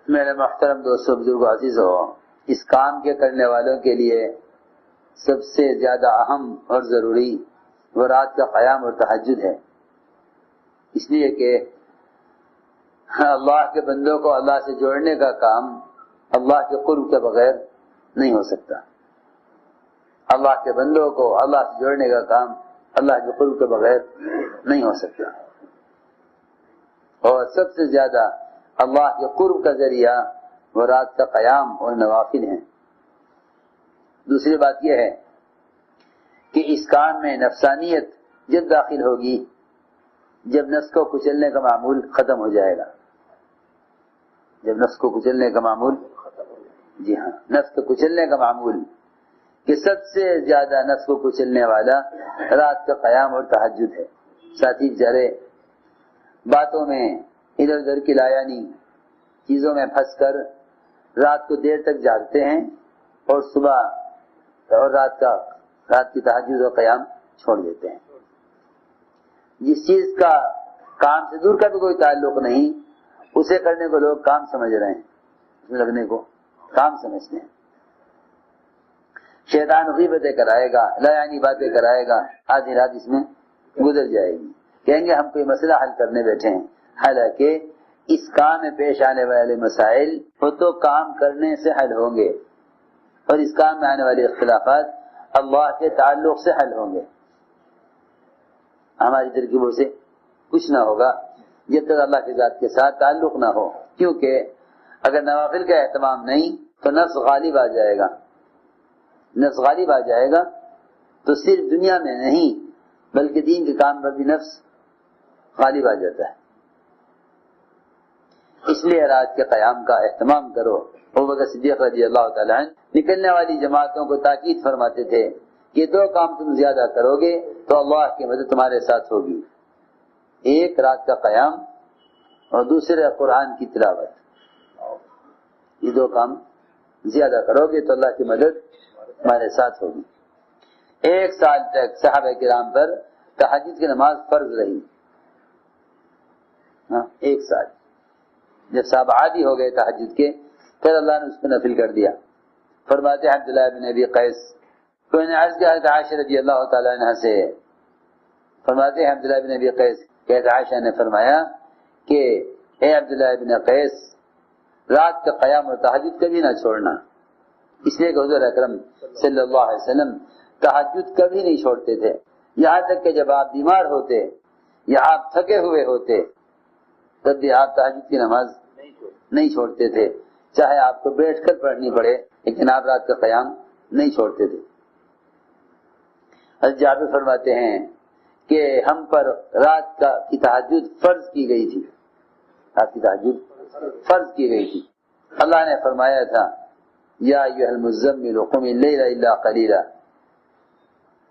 میرے محترم دوستوں، بزرگوں، عزیزوں، اس کام کے کرنے والوں کے لیے سب سے زیادہ اہم اور ضروری وہ رات کا قیام اور تہجد ہے، اس لیے کہ اللہ کے بندوں کو اللہ سے جوڑنے کا کام اللہ کے قرب کے بغیر نہیں ہو سکتا۔ اللہ کے بندوں کو اللہ سے جوڑنے کا کام اللہ کے قرب کے بغیر نہیں ہو سکتا، اور سب سے زیادہ اللہ کے قرب کا ذریعہ وہ رات کا قیام اور نوافل ہیں۔ دوسری بات یہ ہے کہ اس کام میں نفسانیت جب داخل ہوگی جب نفس کو کچلنے کا معمول ختم ہو جائے گا۔ جب نفس کو کچلنے کا معمول جی ہاں، نفس کو کچلنے کا معمول کہ سب سے زیادہ نفس کو کچلنے والا رات کا قیام اور تہجد ہے۔ ساتھی بچارے باتوں میں ادھر ادھر کی لایانی چیزوں میں پھنس کر رات کو دیر تک جاگتے ہیں اور صبح اور رات کی تہجد اور قیام چھوڑ دیتے ہیں۔ جس چیز کا کام سے دور کا بھی کوئی تعلق نہیں، اسے کرنے کو لوگ کام سمجھ رہے ہیں، اس میں لگنے کو کام سمجھتے ہیں۔ شیطان غیبتیں کرائے گا، لایانی باتیں کرائے گا، آدھی رات اس میں گزر جائے گی، کہیں گے ہم کوئی مسئلہ حل کرنے بیٹھے ہیں، حالانکہ اس کام میں پیش آنے والے مسائل وہ تو کام کرنے سے حل ہوں گے، اور اس کام میں آنے والے اختلافات اللہ کے تعلق سے حل ہوں گے۔ ہماری ترکیبوں سے کچھ نہ ہوگا جب تک اللہ کی ذات کے ساتھ تعلق نہ ہو، کیونکہ اگر نوافل کا اہتمام نہیں تو نفس غالب آ جائے گا۔ نفس غالب آ جائے گا تو صرف دنیا میں نہیں بلکہ دین کے کام پر بھی نفس غالب آ جاتا ہے۔ اس لیے رات کے قیام کا اہتمام کرو۔ ابوبکر صدیق رضی اللہ تعالیٰ عنہ نکلنے والی جماعتوں کو تاکید فرماتے تھے کہ دو کام تم زیادہ کرو گے تو اللہ کی مدد تمہارے ساتھ ہوگی، ایک رات کا قیام اور دوسرے قرآن کی تلاوت۔ یہ دو کام زیادہ کرو گے تو اللہ کی مدد تمہارے ساتھ ہوگی۔ 1 سال تک صحابہ کرام پر تہجد کی نماز فرض رہی، 1 سال۔ جب صحابہ عادی ہو گئے تہجد کے، پھر اللہ نے اس کو نفل کر دیا۔ فرماتے ہیں عبداللہ بن ابی قیس، کوئی نے عرض کیا حضرت عائشہ رضی اللہ تعالیٰ عنہ سے، فرماتے ہیں عبداللہ بن ابی قیس کہ حضرت عائشہ نے فرمایا کہ اے عبداللہ بن قیس، رات کا قیام اور تہجد کبھی نہ چھوڑنا، اس لیے کہ حضور اکرم صلی اللہ علیہ وسلم تہجد کبھی نہیں چھوڑتے تھے، یہاں تک کہ جب آپ بیمار ہوتے یا آپ تھکے ہوئے ہوتے تب بھی آپ تہجد کی نماز نہیں چھوڑتے تھے، چاہے آپ کو بیٹھ کر پڑھنی پڑے، لیکن آپ رات کا قیام نہیں چھوڑتے تھے۔ حضرت جابر فرماتے ہیں کہ ہم پر رات کی تہجد فرض کی گئی تھی، رات کی تہجد فرض کی گئی تھی۔ اللہ نے فرمایا تھا یا ایھا المزمل قم اللیل الا قلیلا،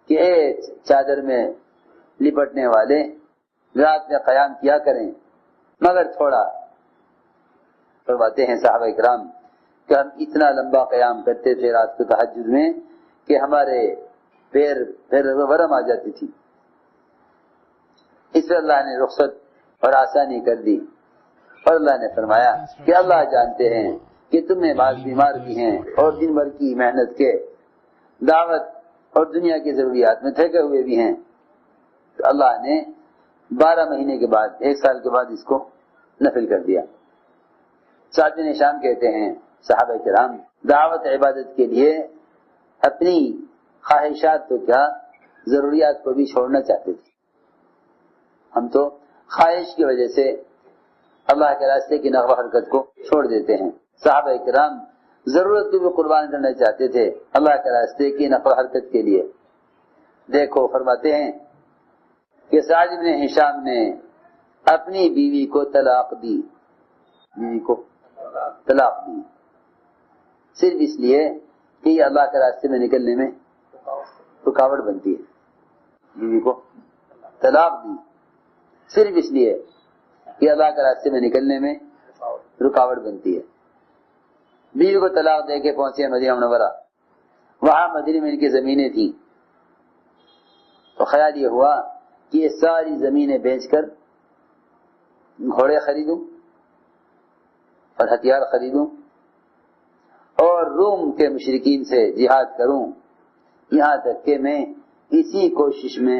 کہ اے چادر میں لپٹنے والے رات میں قیام کیا کریں مگر تھوڑا۔ فرماتے ہیں صحابہ کرام کہ ہم اتنا لمبا قیام کرتے تھے رات کو تہجد میں کہ ہمارے پیر ورم آ جاتی تھی۔ اس سے اللہ نے رخصت اور آسانی کر دی، اور اللہ نے فرمایا کہ اللہ جانتے ہیں کہ تم میں بعض بیمار بھی ہیں اور دن بھر کی محنت کے دعوت اور دنیا کی ضروریات میں تھکے ہوئے بھی ہیں، تو اللہ نے 12 مہینے کے بعد 1 سال کے بعد اس کو نفل کر دیا۔ سعد بن ہشام کہتے ہیں صحابہ کرام دعوت عبادت کے لیے اپنی خواہشات تو کیا ضروریات کو بھی چھوڑنا چاہتے تھے۔ ہم تو خواہش کی وجہ سے اللہ کے راستے کی نقل و حرکت کو چھوڑ دیتے ہیں، صحابہ کرام ضرورت کو بھی قربان کرنا چاہتے تھے اللہ کے راستے کی نقل و حرکت کے لیے۔ دیکھو فرماتے ہیں کہ سعد بن ہشام نے اپنی بیوی کو طلاق دی، بیوی کو طلاق دی صرف اس لیے کہ یہ اللہ کے راستے میں نکلنے میں رکاوٹ بنتی ہے۔ بیوی کو طلاق دی صرف اس لیے کہ اللہ کے راستے میں نکلنے میں رکاوٹ بنتی ہے۔ بیوی کو طلاق دے کے پہنچے مدینہ منورہ، وہاں مدینے میں ان کی زمینیں تھیں، تو خیال یہ ہوا کہ یہ ساری زمینیں بیچ کر گھوڑے خریدوں اور ہتھیار خریدوں اور روم کے مشرکین سے جہاد کروں، یہاں تک کہ میں اسی کوشش میں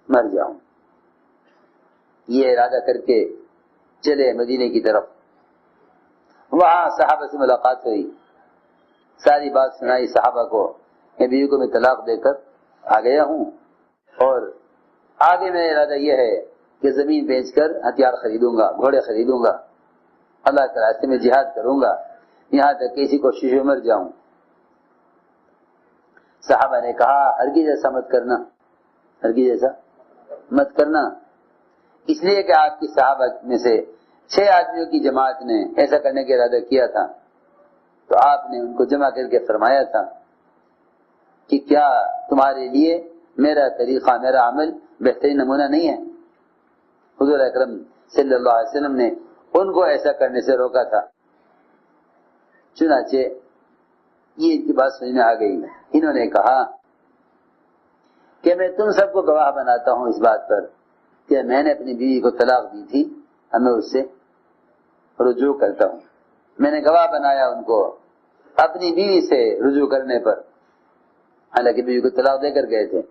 مر جاؤں۔ یہ ارادہ کر کے چلے مدینے کی طرف۔ وہاں صحابہ سے ملاقات ہوئی، ساری بات سنائی صحابہ کو کہ بیوی کو میں طلاق دے کر آ گیا ہوں، اور آگے میرا ارادہ یہ ہے کہ زمین بیچ کر ہتھیار خریدوں گا، گھوڑے خریدوں گا، اللہ کے راستے میں جہاد کروں گا، یہاں تک کہ اسی کوشش میں مر جاؤں۔ صحابہ نے کہا ہرگز ایسا مت کرنا، ہرگز ایسا مت کرنا، اس لیے کہ آپ کی صحابہ میں سے 6 آدمیوں کی جماعت نے ایسا کرنے کا ارادہ کیا تھا، تو آپ نے ان کو جمع کر کے فرمایا تھا کہ کیا تمہارے لیے میرا طریقہ، میرا عمل بہترین نمونہ نہیں ہے؟ حضور اکرم صلی اللہ علیہ وسلم نے ان کو ایسا کرنے سے روکا تھا۔ چنانچہ یہ ان کی بات سمجھ میں آ گئی، انہوں نے کہا کہ میں تم سب کو گواہ بناتا ہوں اس بات پر کہ میں نے اپنی بیوی کو طلاق دی تھی، اب میں اس سے رجوع کرتا ہوں۔ میں نے گواہ بنایا ان کو اپنی بیوی سے رجوع کرنے پر، حالانکہ بیوی کو طلاق دے کر گئے تھے،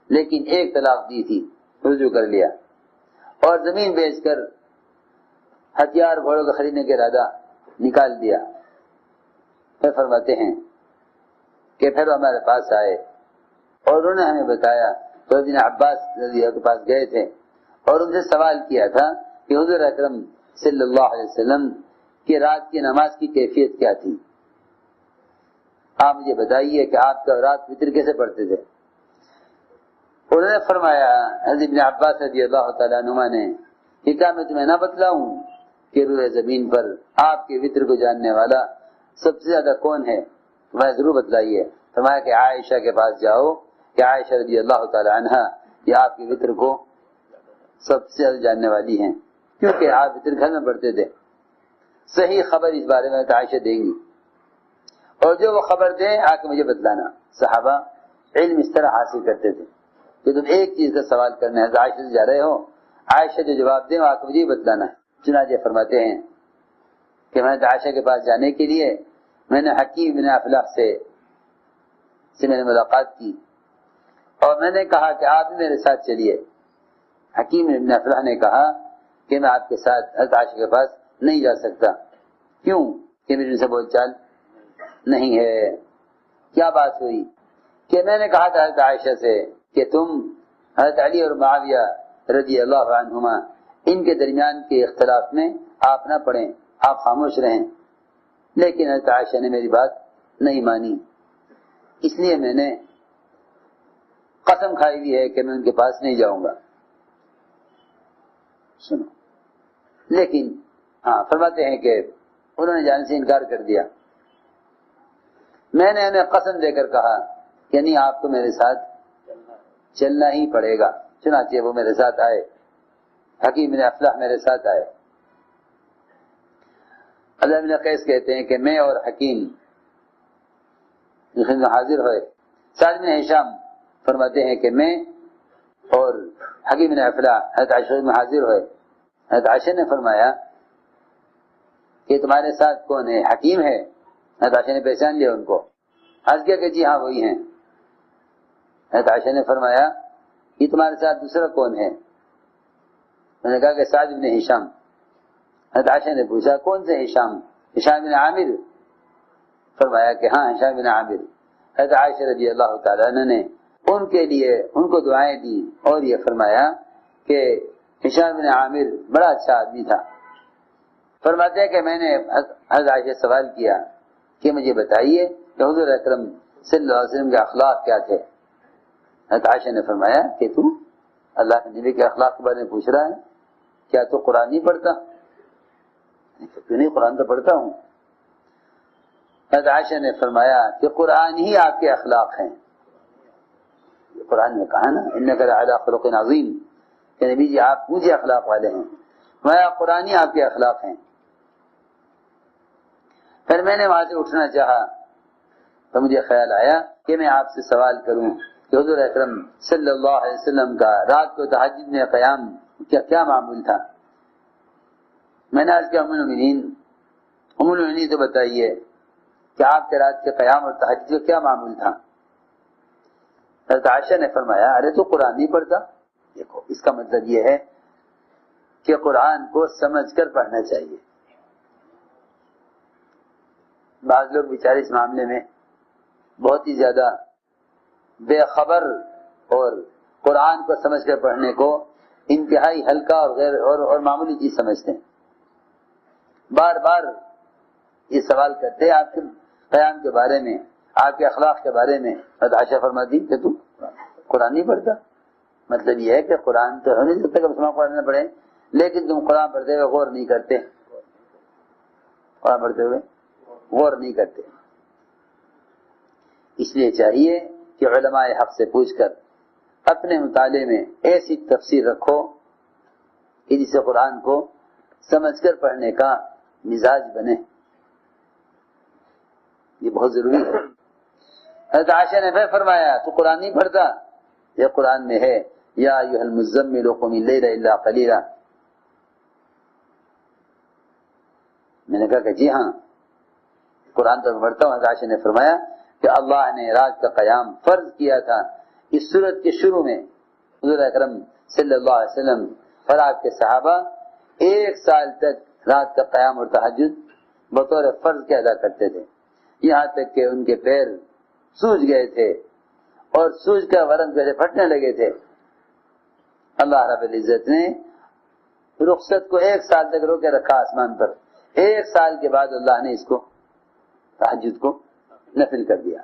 لیکن ایک طلاق دی تھی، رجوع کر لیا، اور زمین بیچ کر ہتھیار گھوڑوں کو خریدنے کا ارادہ نکال دیا۔ پھر فرماتے ہیں کہ پھر ہمارے پاس آئے اور انہوں نے ہمیں بتایا، تو ابن عباس رضی اللہ کے پاس گئے تھے اور ان سے سوال کیا تھا کہ حضور اکرم صلی اللہ علیہ وسلم کی رات کی نماز کی کیفیت کیا تھی، آپ مجھے بتائیے کہ آپ کا رات وتر کیسے پڑھتے تھے؟ انہوں نے فرمایا، حضرت ابن عباس رضی اللہ تعالیٰ عنہما نے کہ کیا میں تمہیں نہ بتلاؤں کہ روئے زمین پر آپ کے وتر کو جاننے والا سب سے زیادہ کون ہے؟ تمہیں ضرور بتلائیے۔ فرمایا کہ عائشہ کے پاس جاؤ کہ عائشہ رضی اللہ تعالی عنہا یہ آپ کے وتر کو سب سے زیادہ جاننے والی ہیں، کیونکہ آپ وتر گھر میں پڑھتے تھے۔ صحیح خبر اس بارے میں عائشہ دیں گی، اور جو وہ خبر دیں آ کے مجھے بتلانا۔ صحابہ علم اس طرح حاصل کرتے تھے کہ تم ایک چیز کا سوال کرنا ہے، عائشہ سے جا رہے ہو، عائشہ جو جواب دیں آ کے مجھے بتلانا ہے۔ چنانچہ فرماتے ہیں کہ میں عائشہ کے پاس جانے کے لیے میں نے حکیم بن افلاح سے میں نے ملاقات کی، اور میں نے کہا کہ آپ بھی میرے ساتھ چلیے۔ حکیم بن افلاح نے کہا کہ میں آپ کے ساتھ حضرت عائشہ کے پاس نہیں جا سکتا، کیوں کہ میرے سے بول چال نہیں ہے۔ کیا بات ہوئی؟ کہ میں نے کہا تھا حضرت عائشہ سے کہ تم حضرت علی اور معاویہ رضی اللہ عنہما ان کے درمیان کے اختلاف میں آپ نہ پڑھیں، آپ خاموش رہیں، لیکن حضرت عائشہ نے میری بات نہیں مانی، اس لیے میں نے قسم کھائی ہوئی ہے کہ میں ان کے پاس نہیں جاؤں گا۔ سنو، لیکن فرماتے ہیں کہ انہوں نے جانے سے انکار کر دیا۔ میں نے انہیں قسم دے کر کہا کہ نہیں، آپ کو میرے ساتھ چلنا ہی پڑے گا۔ چنانچہ وہ میرے ساتھ آئے، حکیم بن افلاح میرے ساتھ آئے۔ اللہ بن قیس کہتے ہیں کہ میں اور حکیم حاضر ہوئے۔ سعد بن ہشام فرماتے ہیں کہ میں اور حکیم بن افلاح حضرت عائشہ میں حاضر ہوئے۔ حضرت عائشہ نے فرمایا کہ تمہارے ساتھ کون ہے؟ حکیم ہے۔ حضرت عائشہ نے پہچان لیا ان کو، عرض کیا کہ جی ہاں وہی ہیں۔ حضرت عائشہ نے فرمایا یہ تمہارے ساتھ دوسرا کون ہے؟ میں نے کہا کہ سعد بن ہشام۔ حضرت عائشہ نے پوچھا کون سے ہشام؟ ہشام بن عامر؟ فرمایا کہ ہاں ہشام بن عامر۔ حضرت عائشہ رضی اللہ تعالیٰ عنہ نے ان کے لیے ان کو دعائیں دی اور یہ فرمایا کہ ہشام بن عامر بڑا اچھا آدمی تھا۔ فرماتے ہیں کہ میں نے حضرت عائشہ سے سوال کیا کہ مجھے بتائیے کہ حضور اکرم صلی اللہ علیہ وسلم کے اخلاق کیا تھے؟ حضرت عائشہ نے فرمایا کہ تو اللہ کے نبی کے اخلاق کے بارے میں پوچھ رہا ہے، کیا تو قرآن نہیں پڑھتا؟ کیوں نہیں، قرآن تو پڑھتا ہوں۔ حضرت عائشہ نے فرمایا کہ قرآن ہی آپ کے اخلاق ہیں۔ قرآن نے کہا نا انک لعلی خلق عظیم، کہ نبی جی آپ مجھے اخلاق والے ہیں، فرمایا قرآن ہی آپ کے اخلاق ہیں۔ پھر میں نے وہاں سے اٹھنا چاہا تو مجھے خیال آیا کہ میں آپ سے سوال کروں کہ حضور اکرم صلی اللہ علیہ وسلم کا رات کو تہجد میں قیام کیا معمول تھا؟ میں نے عرض کیا ام المؤمنین نہیں تو بتائیے کہ آپ کے رات کے قیام اور تہجد کا کیا معمول تھا؟ حضرت عائشہ نے فرمایا ارے تو قرآن نہیں پڑھتا۔ دیکھو اس کا مطلب یہ ہے کہ قرآن کو سمجھ کر پڑھنا چاہیے۔ بعض لوگ بیچارے اس معاملے میں بہت ہی زیادہ بے خبر اور قرآن کو سمجھ کر پڑھنے کو انتہائی ہلکا اور معمولی چیز سمجھتے ہیں۔ بار بار یہ سوال کرتے ہیں آپ کے قیام کے بارے میں، آپ کے اخلاق کے بارے میں۔ عائشہ فرماتی کہ تم قرآن نہیں پڑھتا۔ مطلب یہ ہے کہ قرآن تو ہونے جب تک مسلمان قرآن نہ پڑھے، لیکن تم قرآن پڑھتے ہوئے غور نہیں کرتے، قرآن پڑھتے ہوئے غور نہیں کرتے۔ اس لیے چاہیے کہ علماء حق سے پوچھ کر اپنے مطالعے میں ایسی تفسیر رکھو کہ جسے قرآن کو سمجھ کر پڑھنے کا مزاج بنے۔ یہ بہت ضروری ہے۔ حضرت عائشہ نے پھر فرمایا تو قرآن نہیں پڑھتا؟ یہ قرآن میں ہے یا ایھا المزمل قم اللیل الا قلیلا۔ میں نے کہا کہ جی ہاں قرآن تو پڑھتا ہوں۔ حضرت عائشہ نے فرمایا کہ اللہ نے رات کا قیام فرض کیا تھا اس سورت کے شروع میں۔ حضور اکرم صلی اللہ علیہ وسلم اور آپ کے صحابہ 1 سال تک رات کا قیام اور تہجد بطور فرض کے ادا کرتے تھے، یہاں تک کہ ان کے پیر سوج گئے تھے اور سوج کا ورم جیسے پھٹنے لگے تھے۔ اللہ رب العزت نے رخصت کو 1 سال تک روکے رکھا آسمان پر۔ 1 سال کے بعد اللہ نے اس کو تہجد کو نفل کر دیا۔